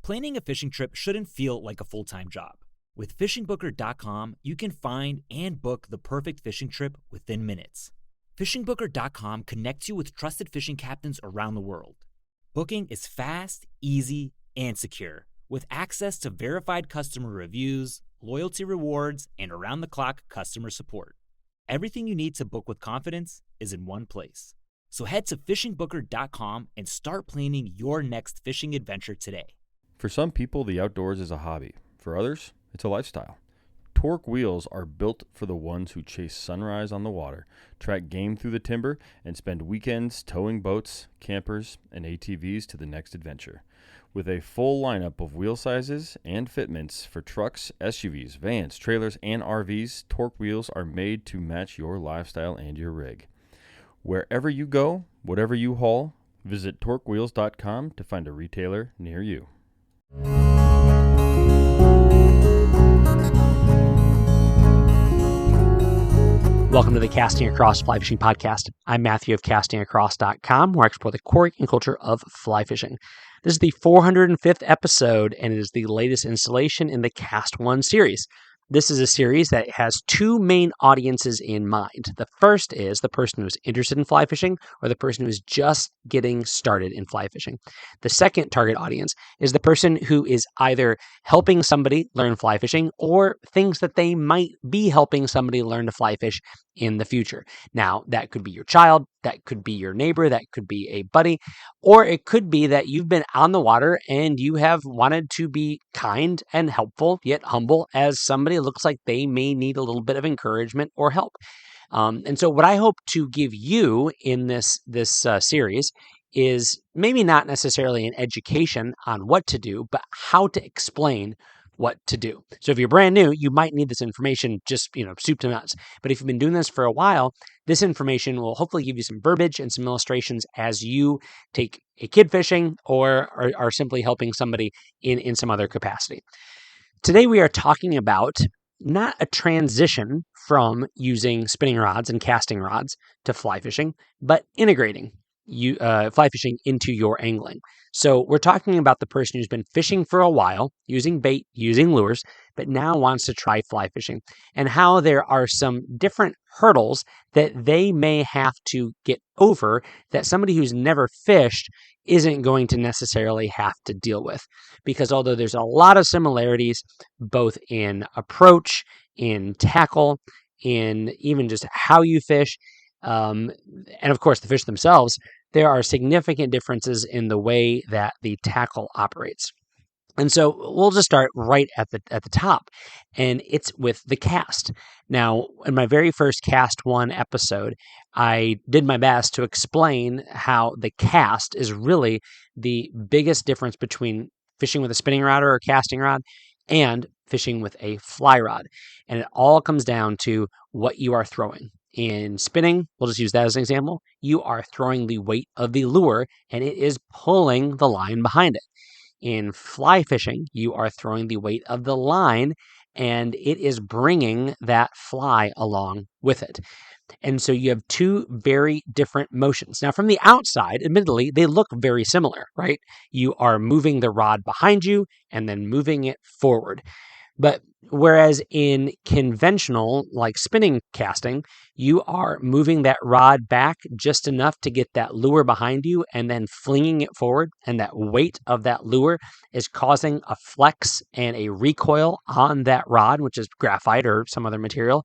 Planning a fishing trip shouldn't feel like a full-time job. With fishingbooker.com, you can find and book the perfect fishing trip within minutes. Fishingbooker.com connects you with trusted fishing captains around the world. Booking is fast, easy, and secure, with access to verified customer reviews, loyalty rewards, and around-the-clock customer support. Everything you need to book with confidence is in one place. So head to fishingbooker.com and start planning your next fishing adventure today. For some people, the outdoors is a hobby. For others, it's a lifestyle. Torque wheels are built for the ones who chase sunrise on the water, track game through the timber, and spend weekends towing boats, campers, and ATVs to the next adventure. With a full lineup of wheel sizes and fitments for trucks, SUVs, vans, trailers, and RVs, Torque wheels are made to match your lifestyle and your rig. Wherever you go, whatever you haul, visit torquewheels.com to find a retailer near you. Welcome to the Casting Across Fly Fishing Podcast. I'm Matthew of castingacross.com, where I explore the core and culture of fly fishing. This is the 405th episode, and it is the latest installation in the Cast1 series. This is a series that has two main audiences in mind. The first is the person who's interested in fly fishing or the person who's just getting started in fly fishing. The second target audience is the person who is either helping somebody learn fly fishing or thinks that they might be helping somebody learn to fly fish in the future. Now, that could be your child, that could be your neighbor, that could be a buddy, or it could be that you've been on the water and you have wanted to be kind and helpful, yet humble, as somebody looks like they may need a little bit of encouragement or help. And so what I hope to give you in this series is maybe not necessarily an education on what to do, but how to explain what to do. So if you're brand new, you might need this information just, soup to nuts. But if you've been doing this for a while, this information will hopefully give you some verbiage and some illustrations as you take a kid fishing or are simply helping somebody in some other capacity. Today we are talking about not a transition from using spinning rods and casting rods to fly fishing, but integrating fly fishing into your angling. So we're talking about the person who's been fishing for a while, using bait, using lures, but now wants to try fly fishing, and how there are some different hurdles that they may have to get over that somebody who's never fished isn't going to necessarily have to deal with. Because although there's a lot of similarities, both in approach, in tackle, in even just how you fish, and of course the fish themselves, there are significant differences in the way that the tackle operates. And so we'll just start right at the top, and it's with the cast. Now, in my very first Cast1 episode, I did my best to explain how the cast is really the biggest difference between fishing with a spinning rod or a casting rod and fishing with a fly rod. And it all comes down to what you are throwing. In spinning, we'll just use that as an example, you are throwing the weight of the lure and it is pulling the line behind it. In fly fishing, you are throwing the weight of the line and it is bringing that fly along with it. And so you have two very different motions. Now, from the outside, admittedly, they look very similar, right? You are moving the rod behind you and then moving it forward. But whereas in conventional, like spinning casting, you are moving that rod back just enough to get that lure behind you and then flinging it forward. And that weight of that lure is causing a flex and a recoil on that rod, which is graphite or some other material.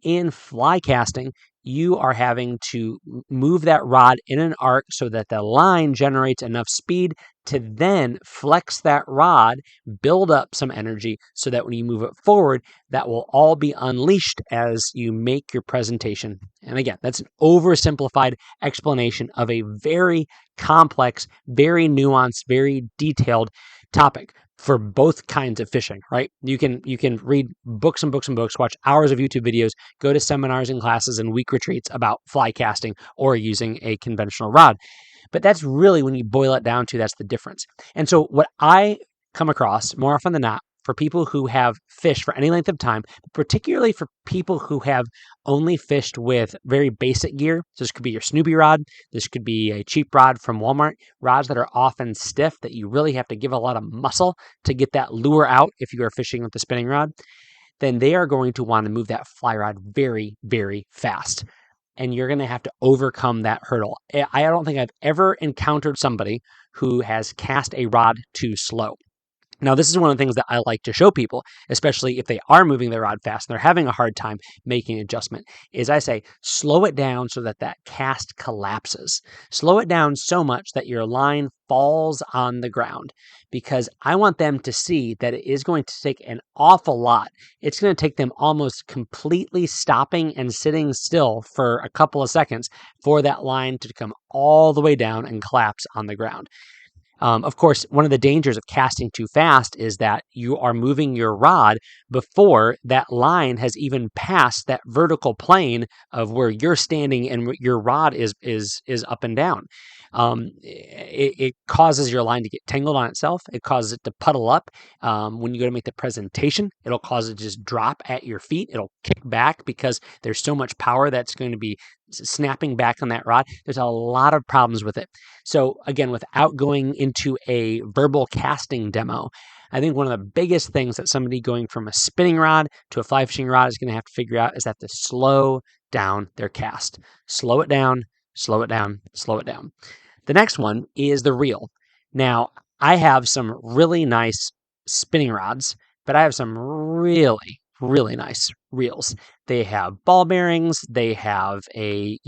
In fly casting, you are having to move that rod in an arc so that the line generates enough speed to then flex that rod, build up some energy so that when you move it forward, that will all be unleashed as you make your presentation. And again, that's an oversimplified explanation of a very complex, very nuanced, very detailed topic for both kinds of fishing, right? You can read books and books and books, watch hours of YouTube videos, go to seminars and classes and week retreats about fly casting or using a conventional rod. But that's really, when you boil it down to, that's the difference. And so what I come across more often than not for people who have fished for any length of time, particularly for people who have only fished with very basic gear. So this could be your Snoopy rod. This could be a cheap rod from Walmart, rods that are often stiff that you really have to give a lot of muscle to get that lure out if you are fishing with the spinning rod. Then they are going to want to move that fly rod very, very fast. And you're going to have to overcome that hurdle. I don't think I've ever encountered somebody who has cast a rod too slow. Now, this is one of the things that I like to show people, especially if they are moving their rod fast and they're having a hard time making an adjustment, is I say, slow it down so that that cast collapses. Slow it down so much that your line falls on the ground, because I want them to see that it is going to take an awful lot. It's going to take them almost completely stopping and sitting still for a couple of seconds for that line to come all the way down and collapse on the ground. Of course, one of the dangers of casting too fast is that you are moving your rod before that line has even passed that vertical plane of where you're standing and your rod is up and down. It causes your line to get tangled on itself. It causes it to puddle up. When you go to make the presentation, it'll cause it to just drop at your feet. It'll kick back because there's so much power that's going to be snapping back on that rod. There's a lot of problems with it. So again, without going into a verbal casting demo, I think one of the biggest things that somebody going from a spinning rod to a fly fishing rod is going to have to figure out is that to slow down their cast. Slow it down, slow it down, slow it down. The next one is the reel. Now, I have some really nice spinning rods, but I have some really nice reels. They have ball bearings. They have a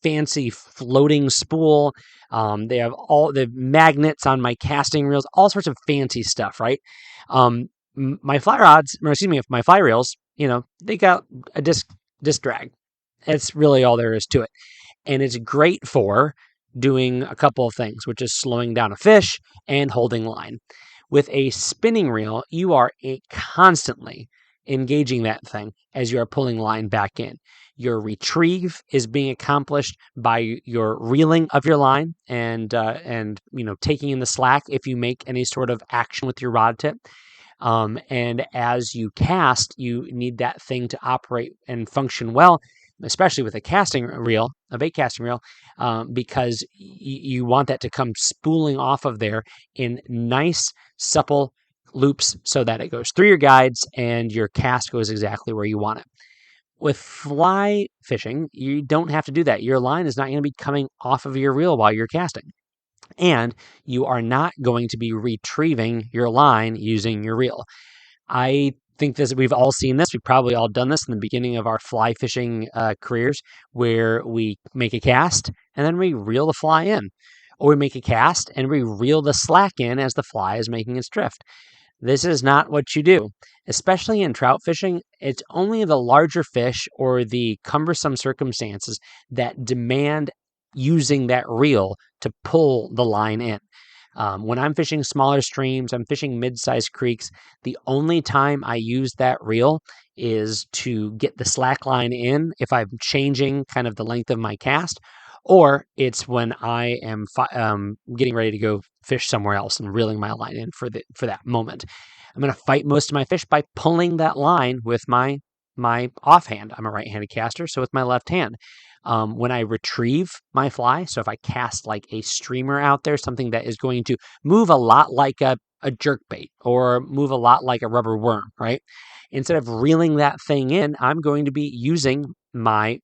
fancy floating spool. They have all the magnets on my casting reels, all sorts of fancy stuff, right? My fly rods, my fly reels, they got a disc drag. That's really all there is to it. And it's great for doing a couple of things, which is slowing down a fish and holding line. With a spinning reel, you are constantly engaging that thing as you are pulling line back in. Your retrieve is being accomplished by your reeling of your line and taking in the slack if you make any sort of action with your rod tip. And as you cast, you need that thing to operate and function well, especially with a casting reel, a bait casting reel, because you want that to come spooling off of there in nice, supple loops so that it goes through your guides and your cast goes exactly where you want it. With fly fishing, you don't have to do that. Your line is not going to be coming off of your reel while you're casting. And you are not going to be retrieving your line using your reel. I think we've all seen this. We've probably all done this in the beginning of our fly fishing careers, where we make a cast and then we reel the fly in. Or we make a cast and we reel the slack in as the fly is making its drift. This is not what you do. Especially in trout fishing, it's only the larger fish or the cumbersome circumstances that demand using that reel to pull the line in. When I'm fishing smaller streams, I'm fishing mid-sized creeks, the only time I use that reel is to get the slack line in if I'm changing kind of the length of my cast, or it's when I am getting ready to go fish somewhere else and reeling my line in for that moment. I'm going to fight most of my fish by pulling that line with my offhand. I'm a right-handed caster, so with my left hand. When I retrieve my fly, so if I cast like a streamer out there, something that is going to move a lot like a jerk bait or move a lot like a rubber worm, right? Instead of reeling that thing in, I'm going to be using my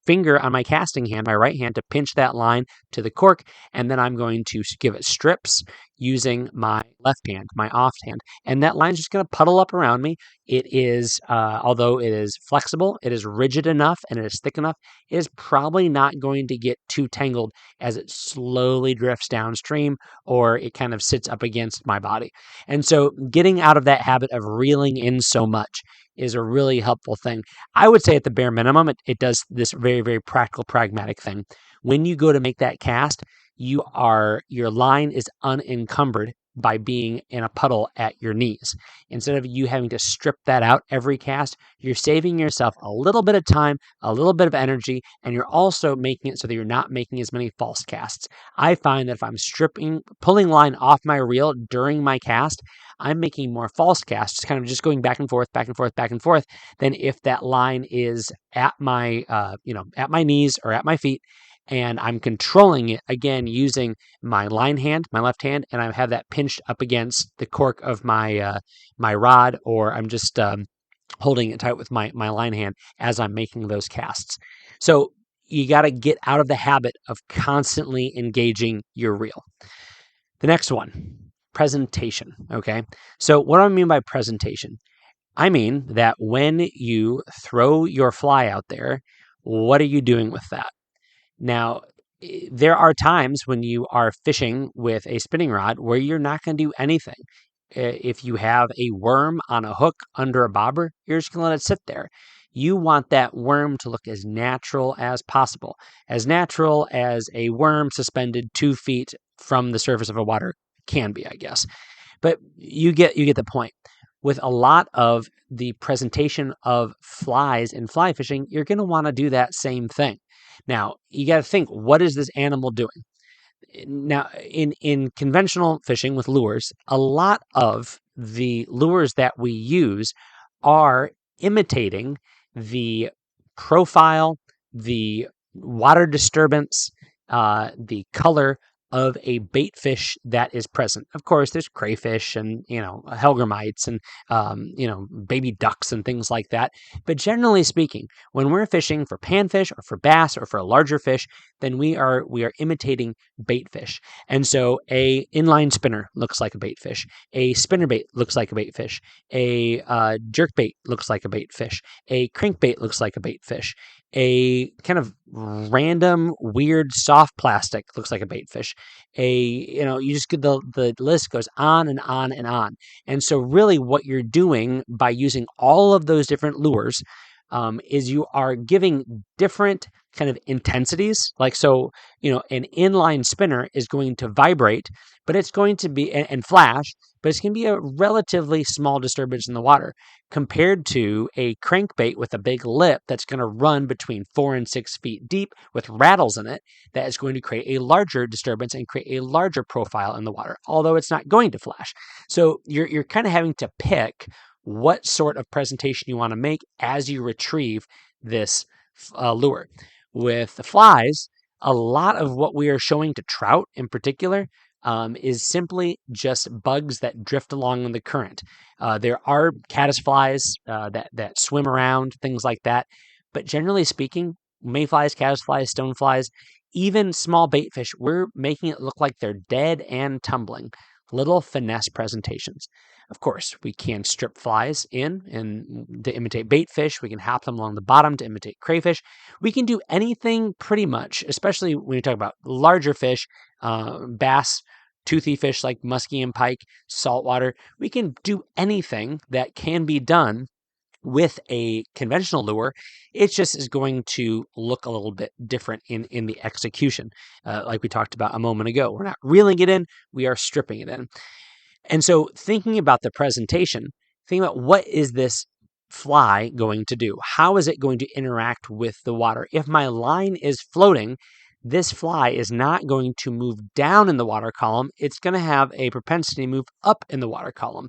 finger on my casting hand, my right hand, to pinch that line to the cork, and then I'm going to give it strips using my left hand, my off hand, and that line's just going to puddle up around me. It is, although it is flexible, it is rigid enough, and it is thick enough, it is probably not going to get too tangled as it slowly drifts downstream or it kind of sits up against my body. And so getting out of that habit of reeling in so much is a really helpful thing. I would say at the bare minimum, it does this very, very practical, pragmatic thing. When you go to make that cast, your line is unencumbered by being in a puddle at your knees. Instead of you having to strip that out every cast, you're saving yourself a little bit of time, a little bit of energy, and you're also making it so that you're not making as many false casts. I find that if I'm pulling line off my reel during my cast, I'm making more false casts, kind of just going back and forth, back and forth, back and forth, than if that line is at my, at my knees or at my feet, and I'm controlling it again using my line hand, my left hand, and I have that pinched up against the cork of my my rod, or I'm just holding it tight with my line hand as I'm making those casts. So you got to get out of the habit of constantly engaging your reel. The next one, presentation. Okay. So what do I mean by presentation? I mean that when you throw your fly out there, what are you doing with that? Now, there are times when you are fishing with a spinning rod where you're not going to do anything. If you have a worm on a hook under a bobber, you're just going to let it sit there. You want that worm to look as natural as possible, as natural as a worm suspended 2 feet from the surface of a water can be, I guess. But you get the point. With a lot of the presentation of flies in fly fishing, you're going to want to do that same thing. Now, you got to think, what is this animal doing? Now, in conventional fishing with lures, a lot of the lures that we use are imitating the profile, the water disturbance, the color of a bait fish that is present. Of course, there's crayfish and, hellgrammites and, baby ducks and things like that. But generally speaking, when we're fishing for panfish or for bass or for a larger fish, then we are imitating bait fish. And so a inline spinner looks like a bait fish. A spinnerbait looks like a bait fish. A jerkbait looks like a bait fish. A crankbait looks like a bait fish. A kind of random weird soft plastic looks like a bait fish. You just get the list goes on and on and on. And so really what you're doing by using all of those different lures is you are giving different kind of intensities. Like, so, an inline spinner is going to vibrate, but it's going to be, and flash, but it's going to be a relatively small disturbance in the water compared to a crankbait with a big lip that's going to run between 4 and 6 feet deep with rattles in it that is going to create a larger disturbance and create a larger profile in the water, although it's not going to flash. So you're kind of having to pick what sort of presentation you want to make as you retrieve this lure. With the flies, a lot of what we are showing to trout in particular is simply just bugs that drift along in the current. There are caddisflies that swim around, things like that. But generally speaking, mayflies, caddisflies, stoneflies, even small baitfish, we're making it look like they're dead and tumbling. Little finesse presentations. Of course, we can strip flies in and to imitate bait fish. We can hop them along the bottom to imitate crayfish. We can do anything pretty much, especially when you talk about larger fish, bass, toothy fish like muskie and pike, saltwater. We can do anything that can be done with a conventional lure. It just is going to look a little bit different in the execution. Like we talked about a moment ago, we're not reeling it in, we are stripping it in. And so thinking about the presentation, thinking about what is this fly going to do? How is it going to interact with the water? If my line is floating, this fly is not going to move down in the water column. It's going to have a propensity to move up in the water column.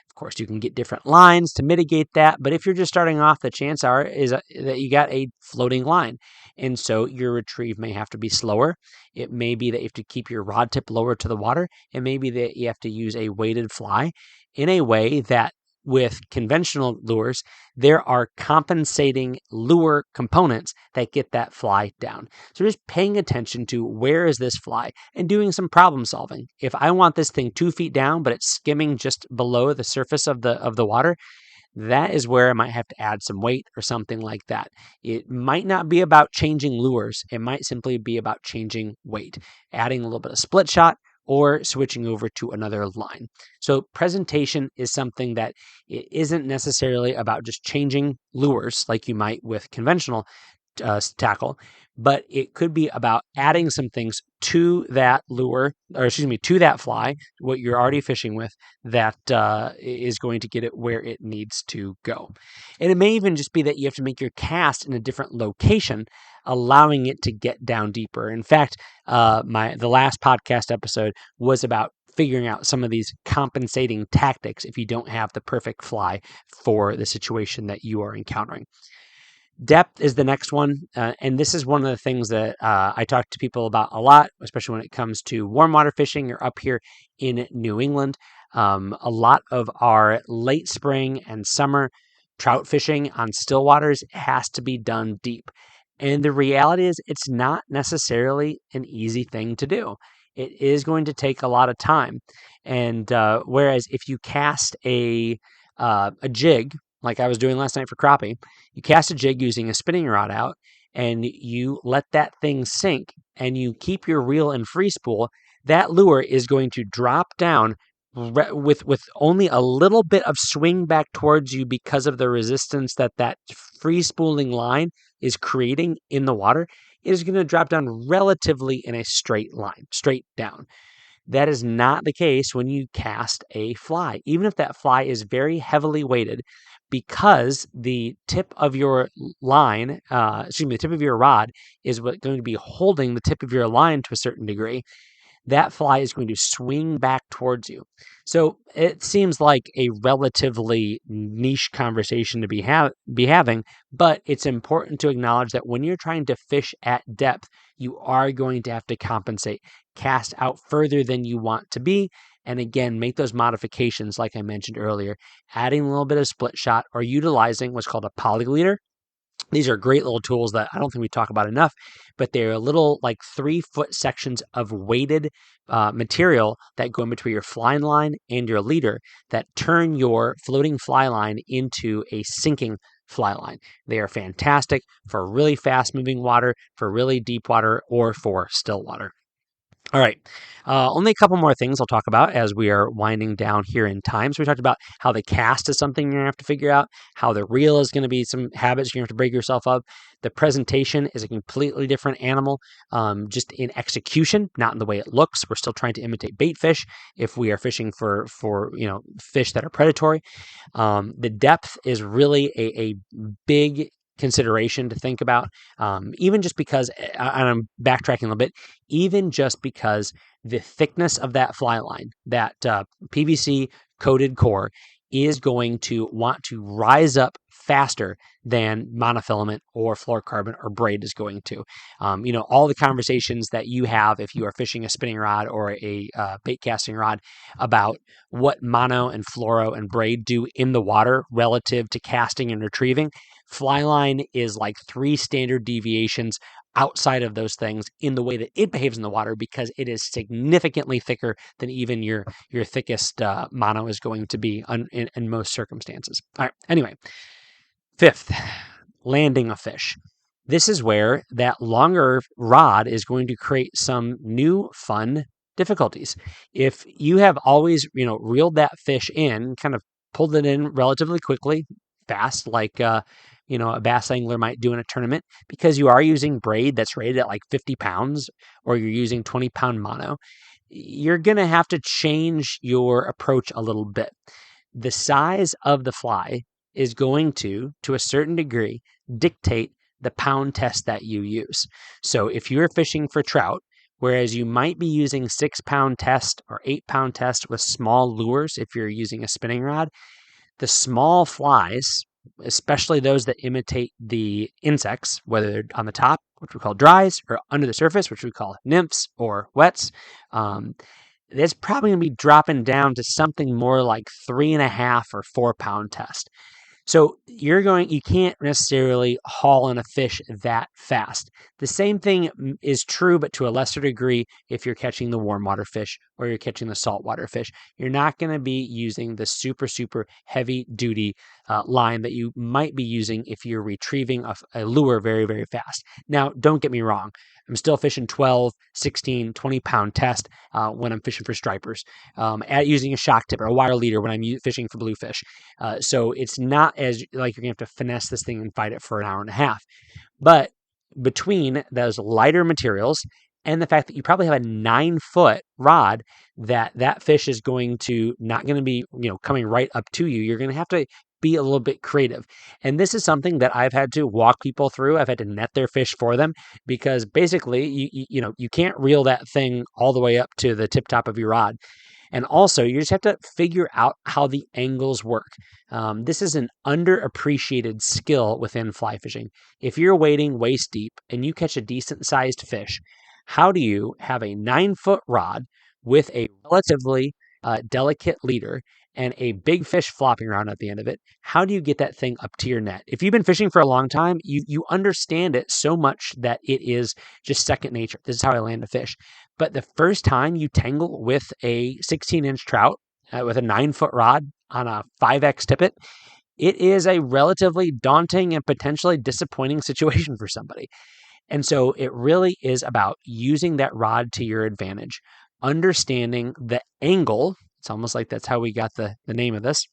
Of course, you can get different lines to mitigate that, but if you're just starting off, the chance is that you got a floating line. And so your retrieve may have to be slower. It may be that you have to keep your rod tip lower to the water. It may be that you have to use a weighted fly in a way that with conventional lures, there are compensating lure components that get that fly down. So just paying attention to where is this fly and doing some problem solving. If I want this thing 2 feet down, but it's skimming just below the surface of the water, that is where I might have to add some weight or something like that. It might not be about changing lures. It might simply be about changing weight, adding a little bit of split shot, or switching over to another line. So presentation is something that it isn't necessarily about just changing lures like you might with conventional. tackle, but it could be about adding some things to that lure, or excuse me, to that fly, what you're already fishing with, that is going to get it where it needs to go. And it may even just be that you have to make your cast in a different location, allowing it to get down deeper. In fact, the last podcast episode was about figuring out some of these compensating tactics if you don't have the perfect fly for the situation that you are encountering. Depth is the next one, and this is one of the things that I talk to people about a lot, especially when it comes to warm water fishing or up here in New England. A lot of our late spring and summer trout fishing on still waters has to be done deep. And the reality is it's not necessarily an easy thing to do. It is going to take a lot of time. And whereas if you cast a jig, like I was doing last night for crappie, you cast a jig using a spinning rod out and you let that thing sink and you keep your reel in free spool, that lure is going to drop down with only a little bit of swing back towards you because of the resistance that free spooling line is creating in the water. It is going to drop down relatively in a straight line, straight down. That is not the case when you cast a fly, even if that fly is very heavily weighted, because the tip of your line, the tip of your rod is what's going to be holding the tip of your line to a certain degree. That fly is going to swing back towards you. So it seems like a relatively niche conversation to be having, but it's important to acknowledge that when you're trying to fish at depth, you are going to have to compensate, cast out further than you want to be, and again, make those modifications like I mentioned earlier, adding a little bit of split shot or utilizing what's called a poly leader. These are great little tools that I don't think we talk about enough, but they're little like 3-foot sections of weighted material that go in between your fly line and your leader that turn your floating fly line into a sinking fly line. They are fantastic for really fast moving water, for really deep water, or for still water. All right. Only a couple more things I'll talk about as we are winding down here in time. So we talked about how the cast is something you're going to have to figure out, how the reel is going to be some habits you're going to have to break yourself of. The presentation is a completely different animal, just in execution, not in the way it looks. We're still trying to imitate bait fish if we are fishing for fish that are predatory. The depth is really a big consideration to think about, even just because, and I'm backtracking a little bit, even just because the thickness of that fly line, that PVC coated core, is going to want to rise up faster than monofilament or fluorocarbon or braid is going to. All the conversations that you have if you are fishing a spinning rod or a bait casting rod about what mono and fluoro and braid do in the water relative to casting and retrieving. Fly line is like 3 standard deviations outside of those things in the way that it behaves in the water because it is significantly thicker than even your thickest mono is going to be in most circumstances. All right. Anyway, 5th, landing a fish. This is where that longer rod is going to create some new fun difficulties. If you have always, reeled that fish in, kind of pulled it in relatively quickly, fast, like a bass angler might do in a tournament, because you are using braid that's rated at like 50 pounds, or you're using 20-pound mono, you're going to have to change your approach a little bit. The size of the fly is going to a certain degree, dictate the pound test that you use. So if you're fishing for trout, whereas you might be using 6-pound test or 8-pound test with small lures if you're using a spinning rod, the small flies, especially those that imitate the insects, whether they're on the top, which we call dries, or under the surface, which we call nymphs or wets, that's probably going to be dropping down to something more like 3.5 or 4-pound test. So you can't necessarily haul in a fish that fast. The same thing is true, but to a lesser degree, if you're catching the warm water fish or you're catching the saltwater fish. You're not going to be using the super, super heavy duty line that you might be using if you're retrieving a lure very, very fast. Now, don't get me wrong. I'm still fishing 12, 16, 20-pound test when I'm fishing for stripers, using a shock tip or a wire leader when I'm fishing for bluefish. So it's not as like you're going to have to finesse this thing and fight it for an hour and a half. But between those lighter materials and the fact that you probably have a 9-foot rod that fish is not going to be, coming right up to you. You're going to have to be a little bit creative. And this is something that I've had to walk people through. I've had to net their fish for them because basically you can't reel that thing all the way up to the tip top of your rod. And also, you just have to figure out how the angles work. This is an underappreciated skill within fly fishing. If you're wading waist deep and you catch a decent sized fish, how do you have a 9-foot rod with a relatively delicate leader and a big fish flopping around at the end of it? How do you get that thing up to your net? If you've been fishing for a long time, you understand it so much that it is just second nature. This is how I land a fish. But the first time you tangle with a 16-inch trout with a 9-foot rod on a 5X tippet, it is a relatively daunting and potentially disappointing situation for somebody. And so it really is about using that rod to your advantage, understanding the angle. It's almost like that's how we got the name of this.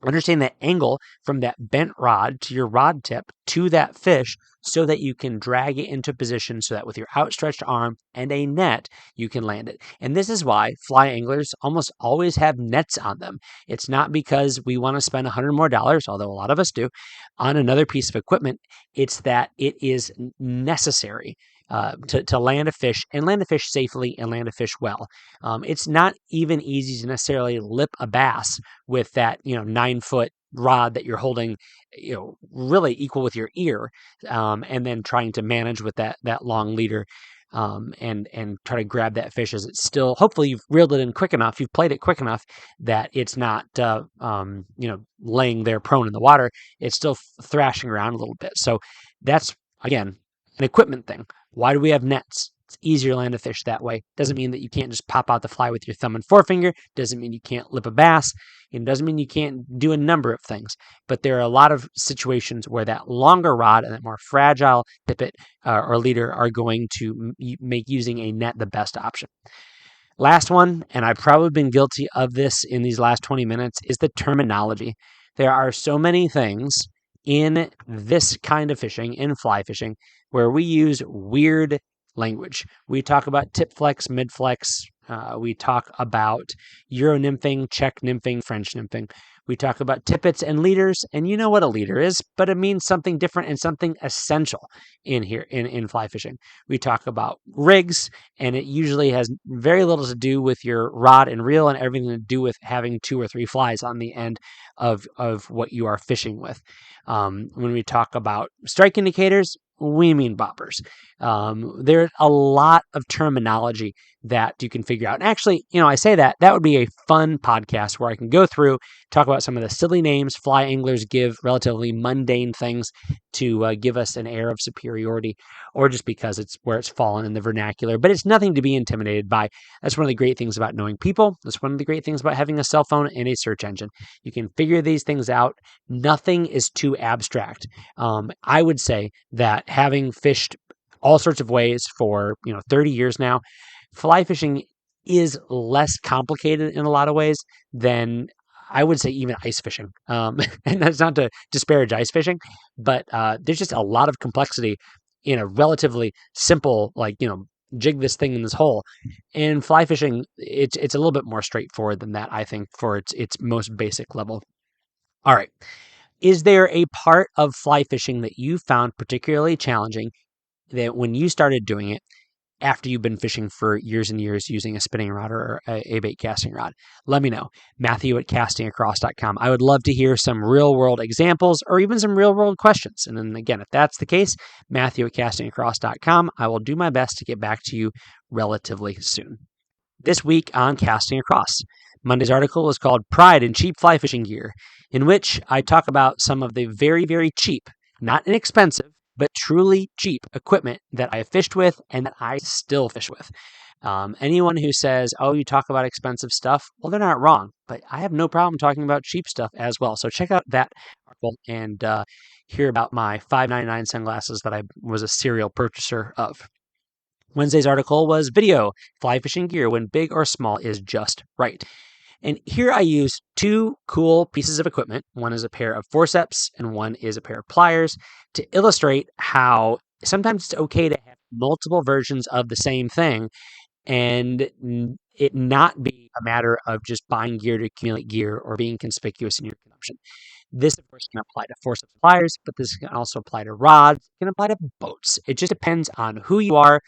Understand that angle from that bent rod to your rod tip to that fish so that you can drag it into position so that with your outstretched arm and a net, you can land it. And this is why fly anglers almost always have nets on them. It's not because we want to spend $100 more, although a lot of us do, on another piece of equipment. It's that it is necessary to land a fish and land a fish safely and land a fish well. It's not even easy to necessarily lip a bass with that 9-foot rod that you're holding, really equal with your ear, and then trying to manage with that long leader, and try to grab that fish as it's still. Hopefully, you've reeled it in quick enough, you've played it quick enough that it's not laying there prone in the water. It's still thrashing around a little bit. So that's again an equipment thing. Why do we have nets? It's easier to land a fish that way. Doesn't mean that you can't just pop out the fly with your thumb and forefinger. Doesn't mean you can't lip a bass. It doesn't mean you can't do a number of things. But there are a lot of situations where that longer rod and that more fragile tippet or leader are going to make using a net the best option. Last one, and I've probably been guilty of this in these last 20 minutes, is the terminology. There are so many things in this kind of fishing, in fly fishing, where we use weird language. We talk about tip flex, mid flex. We talk about Euro nymphing, Czech nymphing, French nymphing. We talk about tippets and leaders, and you know what a leader is, but it means something different and something essential in here in fly fishing. We talk about rigs, and it usually has very little to do with your rod and reel and everything to do with having 2 or 3 flies on the end of what you are fishing with. When we talk about strike indicators, we mean boppers. There's a lot of terminology that you can figure out. And actually, I say that would be a fun podcast where I can go through, talk about some of the silly names fly anglers give relatively mundane things to give us an air of superiority, or just because it's where it's fallen in the vernacular. But it's nothing to be intimidated by. That's one of the great things about knowing people. That's one of the great things about having a cell phone and a search engine. You can figure these things out. Nothing is too abstract. I would say that having fished all sorts of ways for 30 years now, fly fishing is less complicated in a lot of ways than I would say even ice fishing. And that's not to disparage ice fishing, but there's just a lot of complexity in a relatively simple, jig this thing in this hole. In fly fishing, it's a little bit more straightforward than that, I think, for its most basic level. All right. Is there a part of fly fishing that you found particularly challenging that when you started doing it after you've been fishing for years and years using a spinning rod or a bait casting rod? Let me know. Matthew at castingacross.com. I would love to hear some real world examples or even some real world questions. And then again, if that's the case, Matthew at castingacross.com. I will do my best to get back to you relatively soon. This week on Casting Across, Monday's article is called Pride in Cheap Fly Fishing Gear, in which I talk about some of the very, very cheap, not inexpensive, but truly cheap equipment that I have fished with and that I still fish with. Anyone who says, oh, you talk about expensive stuff, well, they're not wrong, but I have no problem talking about cheap stuff as well. So check out that article and hear about my $5.99 sunglasses that I was a serial purchaser of. Wednesday's article was Video, Fly Fishing Gear When Big or Small is Just Right. And here I use 2 cool pieces of equipment. One is a pair of forceps and one is a pair of pliers to illustrate how sometimes it's okay to have multiple versions of the same thing and it not be a matter of just buying gear to accumulate gear or being conspicuous in your consumption. This, of course, can apply to forceps pliers, but this can also apply to rods. It can apply to boats. It just depends on who you are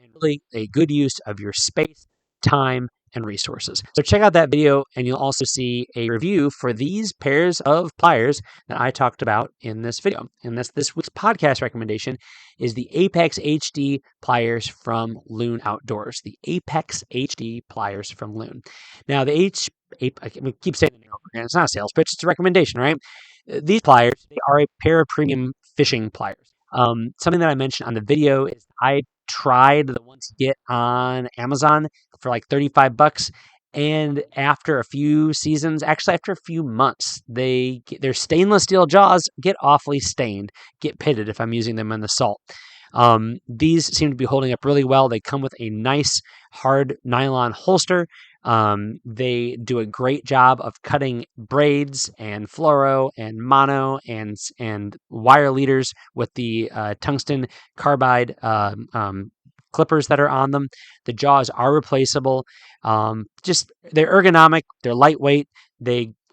and really a good use of your space, time, and resources. So check out that video, and you'll also see a review for these pairs of pliers that I talked about in this video. And this week's podcast recommendation is the Apex HD pliers from Loon Outdoors. The Apex HD pliers from Loon. Now, I keep saying the name over again. It's not a sales pitch. It's a recommendation, right? These pliers, they are a pair of premium fishing pliers. Something that I mentioned on the video is I tried the ones you get on Amazon for like $35. And after a few seasons, actually after a few months, their stainless steel jaws get awfully stained, get pitted if I'm using them in the salt. These seem to be holding up really well. They come with a nice hard nylon holster. They do a great job of cutting braids and fluoro and mono and wire leaders with the tungsten carbide clippers that are on them. The jaws are replaceable. They're ergonomic. They're lightweight.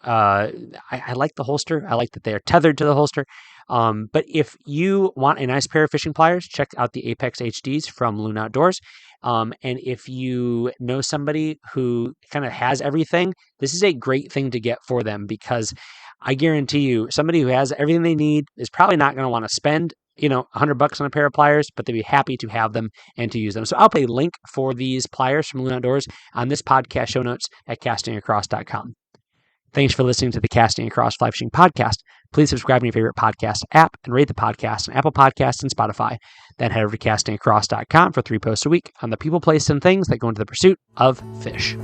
I like the holster. I like that they are tethered to the holster. But if you want a nice pair of fishing pliers, check out the Apex HDs from Loon Outdoors. And if you know somebody who kind of has everything, this is a great thing to get for them because I guarantee you somebody who has everything they need is probably not going to want to spend $100 on a pair of pliers, but they'd be happy to have them and to use them. So I'll put a link for these pliers from Loon Outdoors on this podcast show notes at castingacross.com. Thanks for listening to the Casting Across Fly Fishing Podcast. Please subscribe to your favorite podcast app and rate the podcast on Apple Podcasts and Spotify. Then head over to castingacross.com for 3 posts a week on the people, places, and things that go into the pursuit of fish.